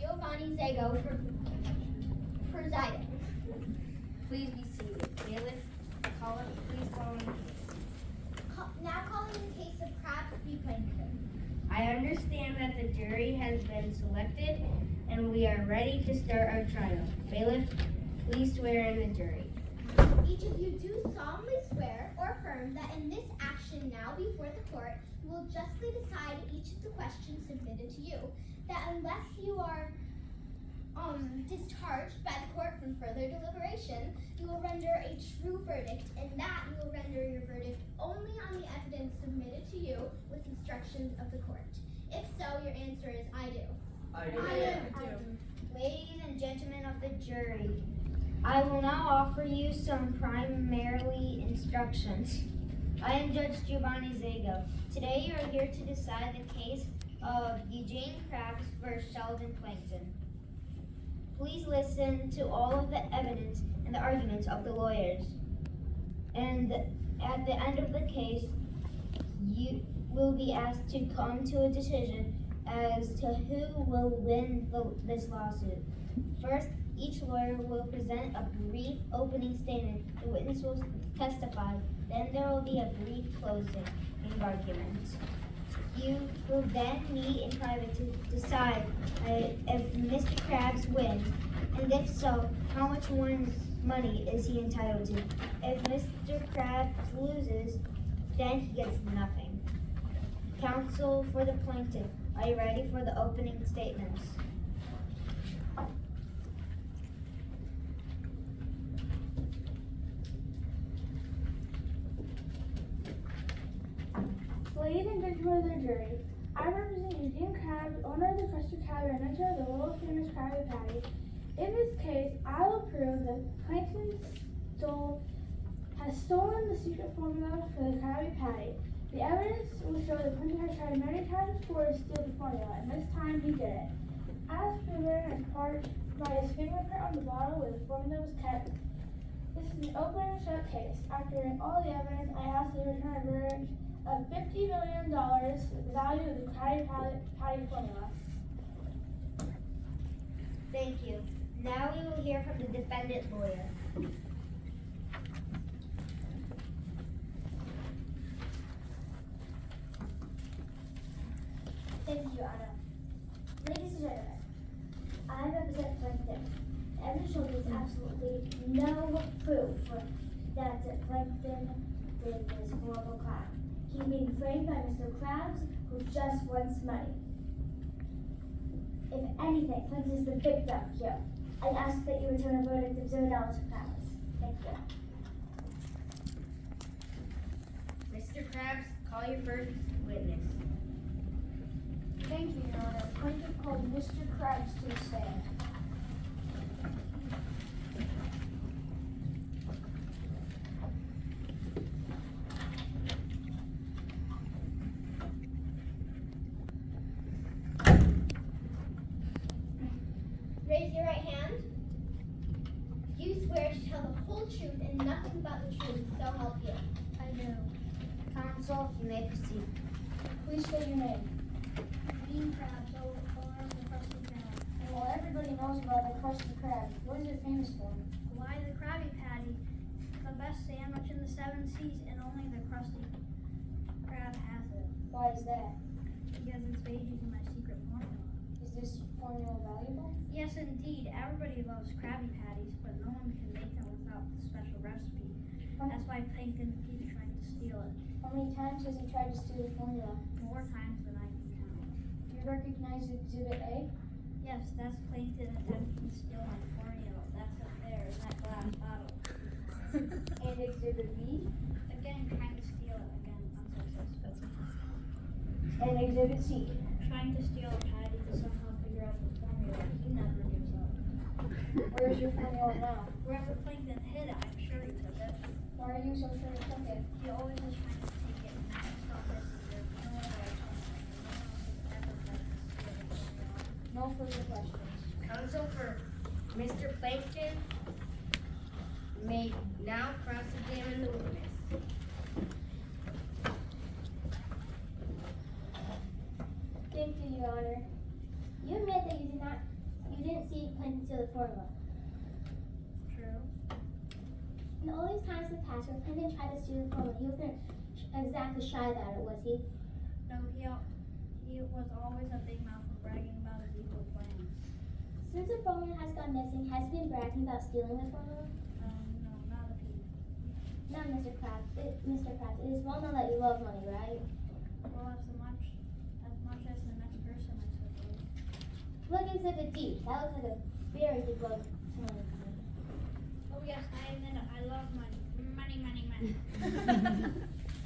Giovanni Zago for presiding. Please be seated. Bailiff, please call in the case. Now calling the case of Krabs v. Plankton. I understand that the jury has been selected and we are ready to start our trial. Bailiff, please swear in the jury. Each of you do solemnly swear or affirm that in this action now before the court, you will justly decide each of the questions submitted to you, that unless you are discharged by the court from further deliberation, you will render a true verdict, and that you will render your verdict only on the evidence submitted to you with instructions of the court. If so, your answer is I do. I do. I do. Ladies and gentlemen of the jury, I will now offer you some primarily instructions. I am Judge Giovanni Zago. Today you are here to decide the case of Eugene Krabs versus Sheldon Plankton. Please listen to all of the evidence and the arguments of the lawyers. And at the end of the case, you will be asked to come to a decision as to who will win this lawsuit. First, each lawyer will present a brief opening statement. The witness will testify. Then there will be a brief closing argument. You will then meet in private to decide if Mr. Krabs wins, and if so, how much money is he entitled to. If Mr. Krabs loses, then he gets nothing. Counsel for the plaintiff, are you ready for the opening statements? Ladies and gentlemen of the jury, I represent Eugene Krabs, owner of the Krusty Krab and inventor of the world famous Krabby Patty. In this case, I will prove that Plankton has stolen the secret formula for the Krabby Patty. The evidence will show that Plankton has tried many times before to steal the formula, and this time he did it. As proven in part by his fingerprint on the bottle where the formula was kept, this is an open and shut case. After hearing all the evidence, I ask that you return a verdict of $50 million, the value of the Krabby Patty formula. Thank you. Now we will hear from the defendant lawyer. Thank you, Anna. Ladies and gentlemen, I represent Plankton. The evidence shows there's absolutely no proof that Plankton did this horrible crime. He's being framed by Mr. Krabs, who just wants money. If anything, Plankton is the victim here. I ask that you return a verdict of $0 for Krabs. Thank you. Mr. Krabs, call your first witness. Thank you, Your Honor. Plaintiff called Mr. Krabs to the stand. Raise your right hand. Do you swear to tell the whole truth and nothing but the truth, so help you? I do. Counsel, you may proceed. Please state your name. Bean Krabs, owner of the Krusty Krab. Well, everybody knows about the Krusty Krab. What is it famous for? Why the Krabby Patty, the best sandwich in the 7 seas, and only the Krusty Krab has it. Why is that? Because it's made using my secret formula. Is this formula valuable? Yes, indeed. Everybody loves Krabby Patties, but no one can make them without the special recipe. That's why Plankton keeps trying to steal it. How many times has he tried to steal the formula? More times than I can count. Do you recognize Exhibit A? Yes, that's Plankton attempting to steal my formula. That's up there in that glass bottle. And Exhibit B? Again, trying to steal it again. Unsuccessful. And Exhibit C? Trying to steal a patty to somehow figure out the formula. He never gives up. Where's your formula now? Wherever Plankton hid it, I'm sure he took it. Why are you so sure he took it? He always is trying to take it, and that's not this. There's no other way to No further questions. Counsel for Mr. Plankton may now cross-examine the witness. Thank you, Your Honor. You admit that you did not see Plankton steal the formula. True. In all these times in the past when Plankton tried to steal the formula, he wasn't exactly shy about it, was he? No, he was always a big mouth and bragging about his evil plans. Since the formula has gone missing, has he been bragging about stealing the formula? No, not a peep. Now, Mr. Krabs, it is well known that you love money, right? Well, as much as the next person, I suppose. Look at Exhibit D. That looks like a very big load of money to me. Oh yes, I admit it. I love money. Money.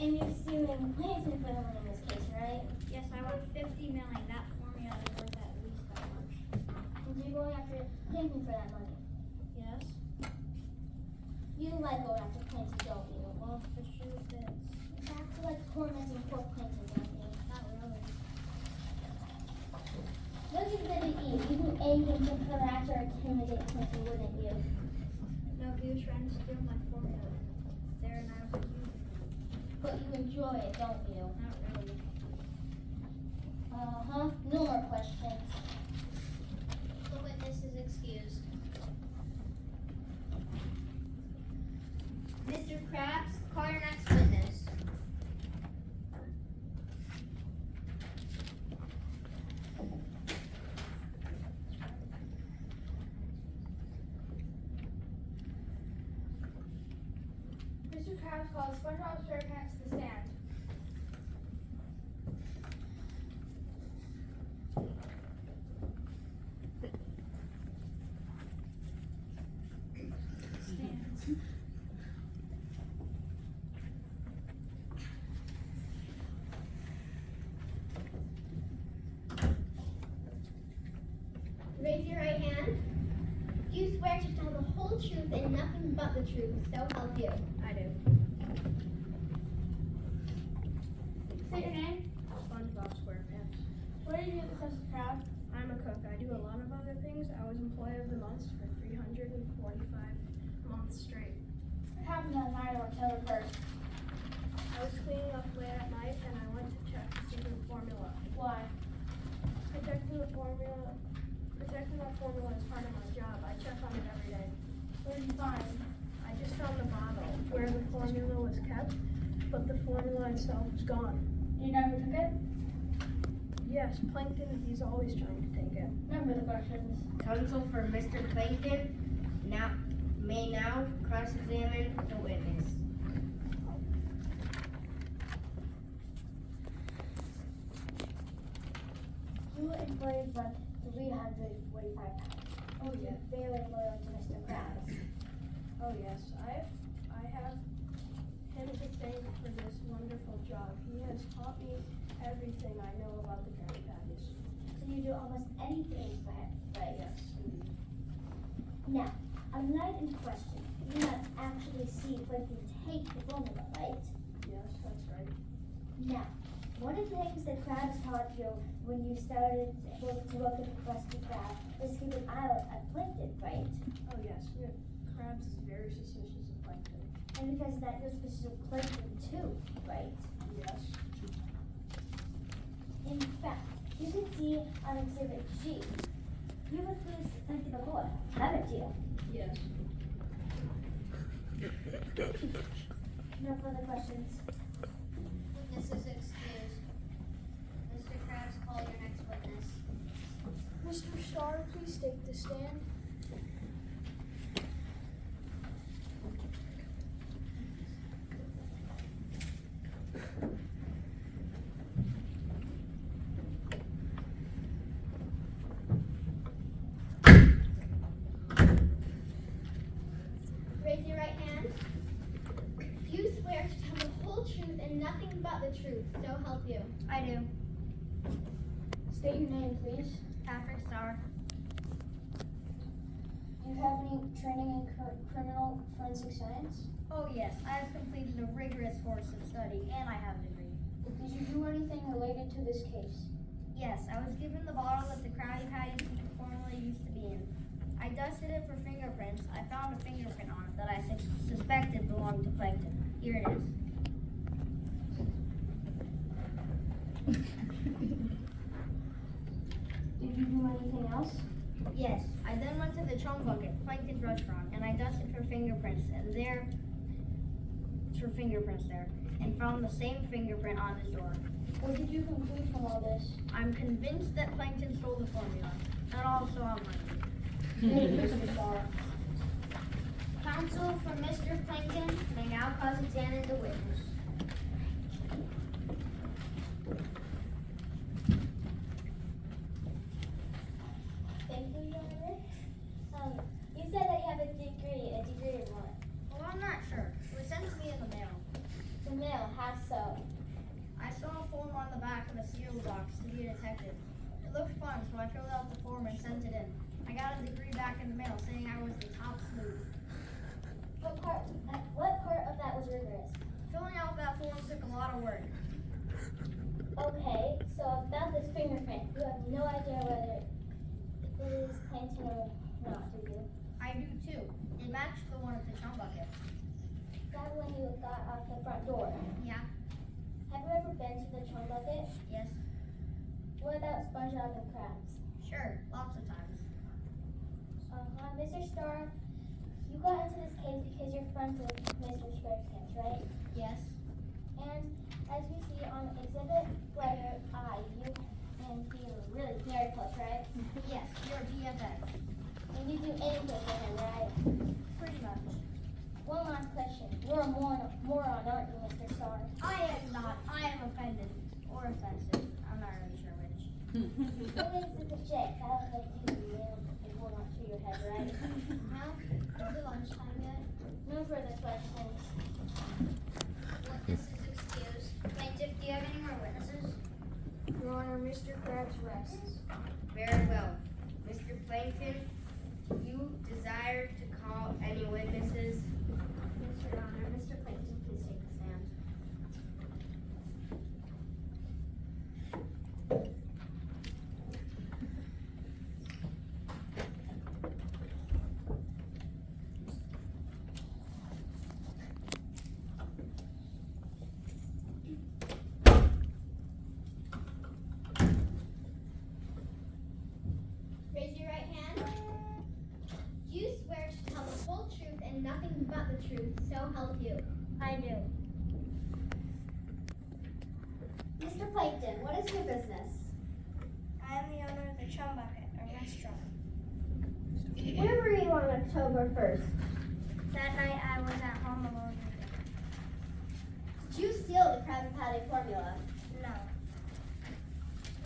And you're suing Plankton for the money in this case, right? Yes, I want 50 million. That formula is worth at least that much. And you're going after Plankton for that money. Yes. You like going after Plankton, don't you? Well, the truth is, In fact, you like tormenting poor Plankton, don't you? not really. Look at Exhibit E. You can aim him to harass or intimidate Plankton, wouldn't you? No, he was trying to steal my formula. There, and I was using it. But you enjoy it, don't you? Not really. Uh-huh. No more questions. The witness is excused. Mr. Krabs, call your next witness. Mr. Krabs calls SpongeBob SquarePants to the stand. Raise your right hand. Do you swear to tell the whole truth and nothing but the truth, so help you? I do. Say your name. SpongeBob SquarePants. What do you do at the Krusty Krab? I'm a cook. I do a lot of other things. I was Employee of the Month for 345 months straight. What happened that night on October 1st? I was cleaning up late at night and I went to check the secret formula. Why? Protecting my formula is part of my job. I check on it every day. What did you find? I just found the bottle where the formula was kept, but the formula itself is gone. Do you know who took it? Yes, Plankton, he's always trying to take it. Remember the questions. Counsel for Mr. Plankton may now cross-examine the witness. You employed worth 345 pounds. Oh yeah. Very loyal to Mr. Krabs. Oh yes, I have him to thank for this wonderful job. He has taught me everything I know about the Krabby Patties. So you do almost anything for him, right? Yes, indeed. Now, on the night in question, you did not actually see Plankton take the formula, right? Yes, that's right. Now, one of the things that Krabs taught you when you started to work at the Krusty Krab was to keep an eye out at Plankton, right? Oh yes, Krabs is very suspicious of Plankton. And because of that, you're suspicious of Plankton too, right? Yes. In fact, you can see on Exhibit G, you have accused Plankton before, haven't you? Yes. No further questions. Witness is excused. Mr. Krabs, call your next witness. Mr. Starr, please take the stand. Raise your right hand. Do you swear to tell the whole truth and nothing but the truth, so help you? I do. State your name, please. Patrick Starr. Do you have any training in criminal forensic science? Oh yes, I have completed a rigorous course of study and I have a degree. Did you do anything related to this case? Yes, I was given the bottle that the Krabby Patty secret formula used to be in. I dusted it for fingerprints. I found a fingerprint on it that I suspected belonged to Plankton. Here it is. Did you do anything else? Yes. I then went to the chum bucket, Plankton's restaurant, and I dusted for fingerprints there, and found the same fingerprint on his door. What did you conclude from all this? I'm convinced that Plankton stole the formula, and also our money. Mr. Starr. Counsel for Mr. Plankton may now cross-examine the witness. Thank you, Your Honor. You said that you have a degree. A degree in what? Well, I'm not sure. It was sent to me in the mail. The mail. How so? I saw a form on the back of a cereal box to be a detective. It looked fun, so I filled out the form and sent it in. I got a degree back in the mail saying I was the top sleuth. What part of that was rigorous? Filling out that form took a lot of work. Okay, so about this fingerprint, you have no idea whether it is Plankton or not, do you? I do too. It matched the one at the chum bucket. That when you got out the front door. Yeah. Have you ever been to the chum bucket? Yes. What about SpongeBob and Krabs? Sure. Lots of times. Mr. Starr, you got into this case because you're friends with Mr. Squarepants, right? Yes. And as we see on exhibit letter I, you and he are really very close, right? Yes. You're a BFF. And you do anything for him, right? Pretty much. One last question. You're a moron, aren't you, Mr. Starr? I am not. I am offended. Or offensive. I'm not really sure which. What is the check? That was like you nailed and hold on to your head, right? Huh? Is it lunchtime yet? No further questions. Witnesses excused. Plaintiff, do you have any more witnesses? Your Honor, Mr. Krabs rests. Very well. Mr. Plankton, you desire to call any witnesses? Yes, Your Honor. Mr. Plankton, please take the stand. Raise your right hand. Do you swear to tell the whole truth and nothing but the truth, so help you? I do. Mr. Plankton, what is your business? I am the owner of the Chum Bucket, a restaurant. Where were you on October 1st? That night I was at home alone. Did you steal the Krabby Patty formula? No.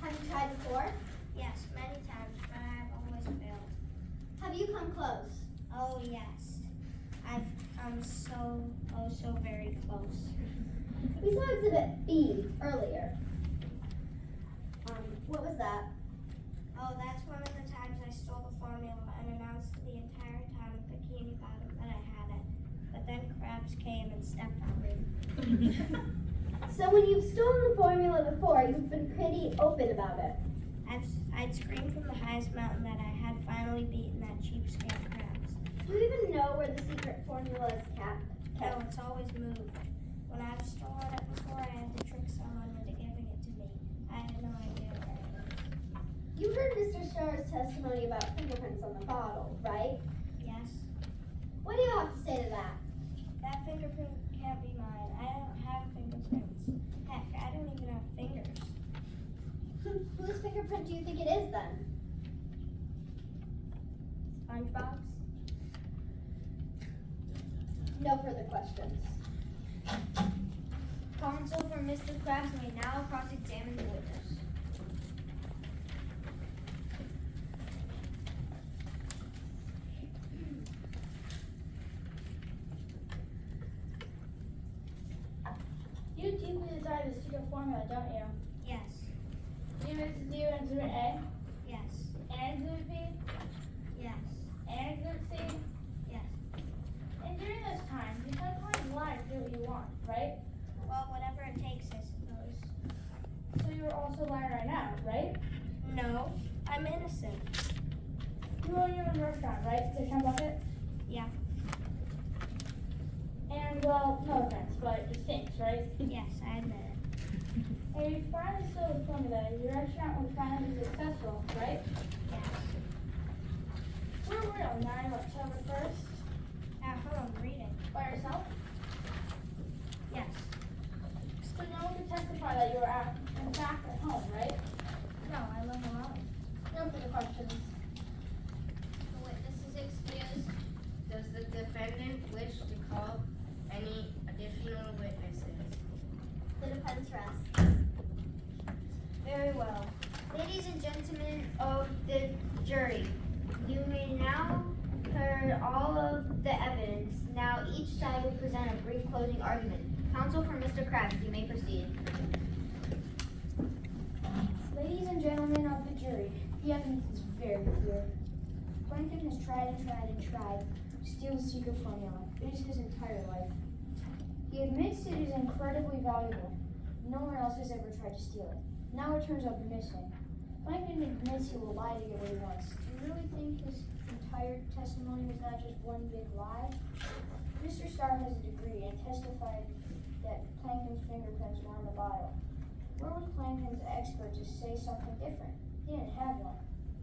Have you tried before? Yes, many times, but I have always failed. Have you come close? Oh yes. I'm so very close. We saw exhibit B earlier. What was that? Oh, that's one of the times I stole the formula and announced to the entire town of Bikini Bottom that I had it. But then Krabs came and stepped on me. So when you've stolen the formula before, you've been pretty open about it. I'd screamed from the highest mountain that I had finally beaten that cheapskate Krabs. Do you even know where the secret formula is kept? No, it's always moved. When I've stolen it before, I had to trick someone into giving it to me. I had no idea where it was. You heard Mr. Starr's testimony about fingerprints on the bottle, right? Yes? What do you have to say to that? That fingerprint can't be mine. I don't have fingerprints. Heck, I don't even have fingers. Whose fingerprint do you think it is then? SpongeBob's? No further questions. Counsel for Mr. Krabs may now cross-examine the witness. You deeply desire the secret formula, don't you? Yes. You Mrs. Do Exhibit A, Yes. and Exhibit B, Yes. and Exhibit C. Yes. And during those times, you sometimes lie to get what you want, right? Well, whatever it takes, I suppose. So you are also lying right now, right? No, I'm innocent. You own your own restaurant, right? The Chum Bucket? Yeah. And, well, no offense, but it stinks, right? Yes, I admit it. And you finally stole the formula. Your restaurant was finally successful, right? Yes. where were you on 9 October 1st? At home reading. By yourself? Yes. So no one could testify that you were in fact at home, right? No, I live alone. No further questions. The witness is excused. Does the defendant wish to call any additional witnesses? The defense rests. Very well. Ladies and gentlemen of the jury, you may now heard all of the evidence. Now each side will present a brief closing argument. Counsel for Mr. Krabs, you may proceed. Ladies and gentlemen of the jury, the evidence is very clear. Plankton has tried and tried and tried to steal the secret formula. It is his entire life. He admits it is incredibly valuable. No one else has ever tried to steal it. Now it turns up missing. Plankton admits he will lie to get what he wants. Do you really think his entire testimony was not just one big lie? Mr. Starr has a degree and testified that Plankton's fingerprints were on the bottle. Where was Plankton's expert to say something different? He didn't have one.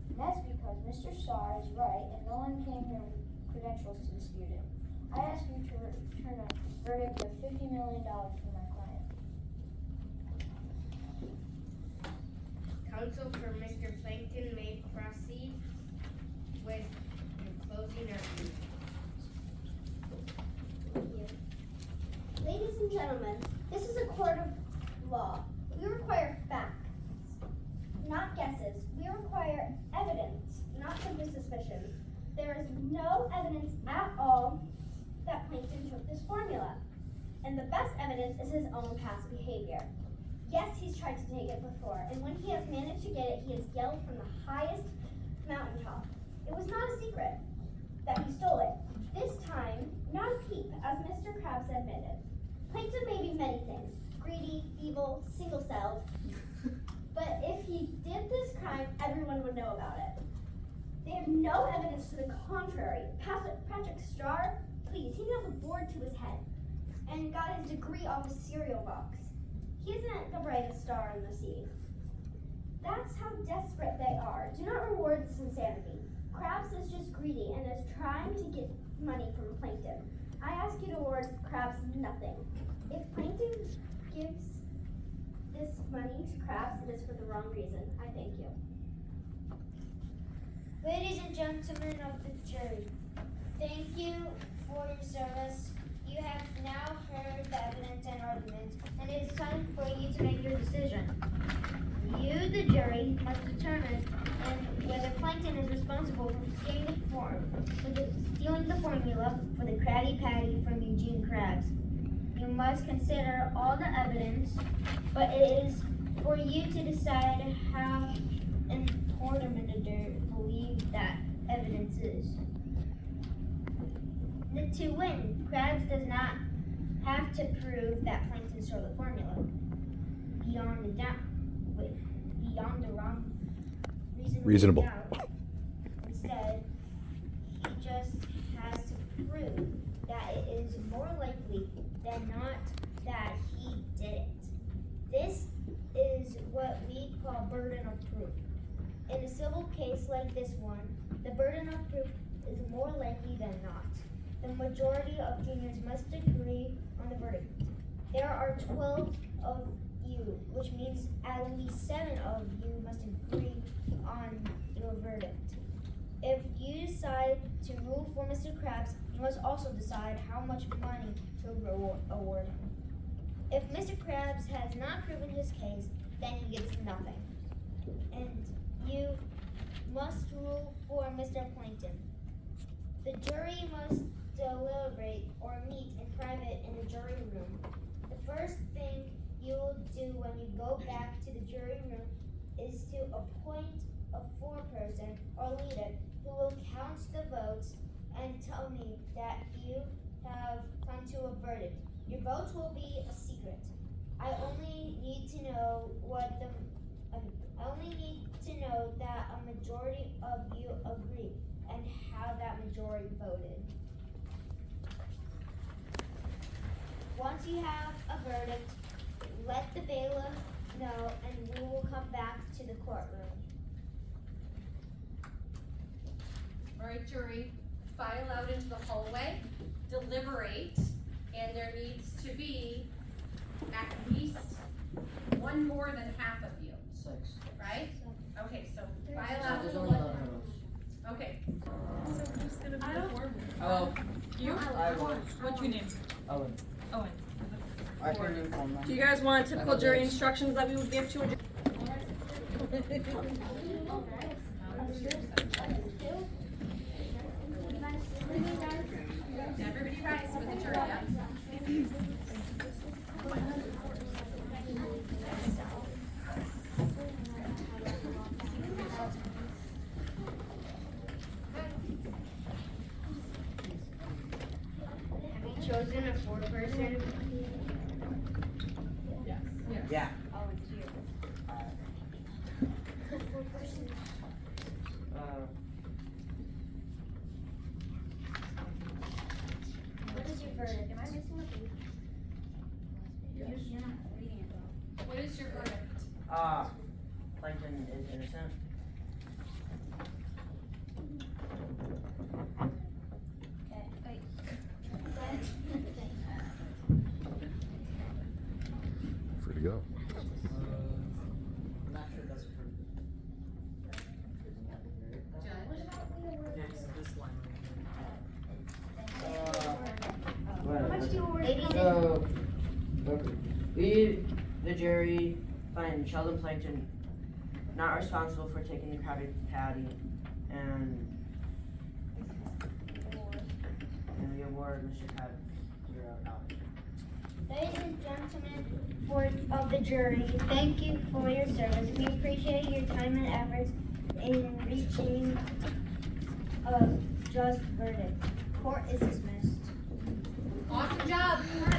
And that's because Mr. Starr is right and no one came here with credentials to dispute it. I ask you to return a verdict of $50 million for my client. Counsel for Mr. Plankton may proceed with the closing argument. Ladies and gentlemen, this is a court of law. We require facts, not guesses. We require evidence, not simply suspicion. There is no evidence at all that Plankton took this formula. And the best evidence is his own past behavior. Yes, he's tried to take it before, and when he has managed to get it, he has yelled from the highest mountaintop. It was not a secret that he stole it. This time, not a peep, as Mr. Krabs admitted. Plankton may be many things, greedy, evil, single-celled, but if he did this crime, everyone would know about it. They have no evidence to the contrary. Patrick Starr, please, he nailed a board to his head and got his degree off a cereal box. He isn't the brightest star in the sea. That's how desperate they are. Do not reward this insanity. Krabs is just greedy and is trying to get money from Plankton. I ask you to award Krabs nothing. If Plankton gives this money to Krabs, it is for the wrong reason. I thank you. Ladies and gentlemen of the jury, thank you for your service. You have now heard the evidence and arguments, and it is time for you to make your decision. You, the jury, must determine whether Plankton is responsible for stealing the formula for the Krabby Patty from Eugene Krabs. You must consider all the evidence, but it is for you to decide how important to believe that evidence is. To win, Krabs does not have to prove that Plankton stole the formula beyond the wrong reasonable doubt. Instead, he just has to prove that it is more likely than not that he did it. This is what we call burden of proof. In a civil case like this one, the burden of proof is more likely than not. The majority of juniors must agree on the verdict. There are 12 of you, which means at least 7 of you must agree on your verdict. If you decide to rule for Mr. Krabs, you must also decide how much money to award him. If Mr. Krabs has not proven his case, then he gets nothing. And you must rule for Mr. Plankton. The jury must deliberate or meet in private in the jury room. The first thing you will do when you go back to the jury room is to appoint a foreperson or leader who will count the votes and tell me that you have come to a verdict. Your votes will be a secret. I only need to know that a majority of you agree and how that majority voted. Once you have a verdict, let the bailiff know and we will come back to the courtroom. All right, jury, file out into the hallway, deliberate, and there needs to be at least one more than half of you, 6. right? Okay, so file out. There's only 11 of us. Okay. Hello. You? I will. What's your name? Owen. Owen. I can inform them. Do you guys want typical jury instructions that we would give to a jury? Everybody rise for the jury, yeah? Have you chosen a 4-person? Yeah. Oh, it's you. What is your verdict? Am I missing a page? Yes. What is your verdict? Plankton is innocent. Free to go. I'm not sure that's approved. It's this line right here. So, okay. We, the jury, find Sheldon Plankton not responsible for taking the Krabby Patty, and we award Mr. Krabs $0. Ladies and gentlemen of the jury, thank you for your service. We appreciate your time and efforts in reaching a just verdict. Court is dismissed. Awesome job.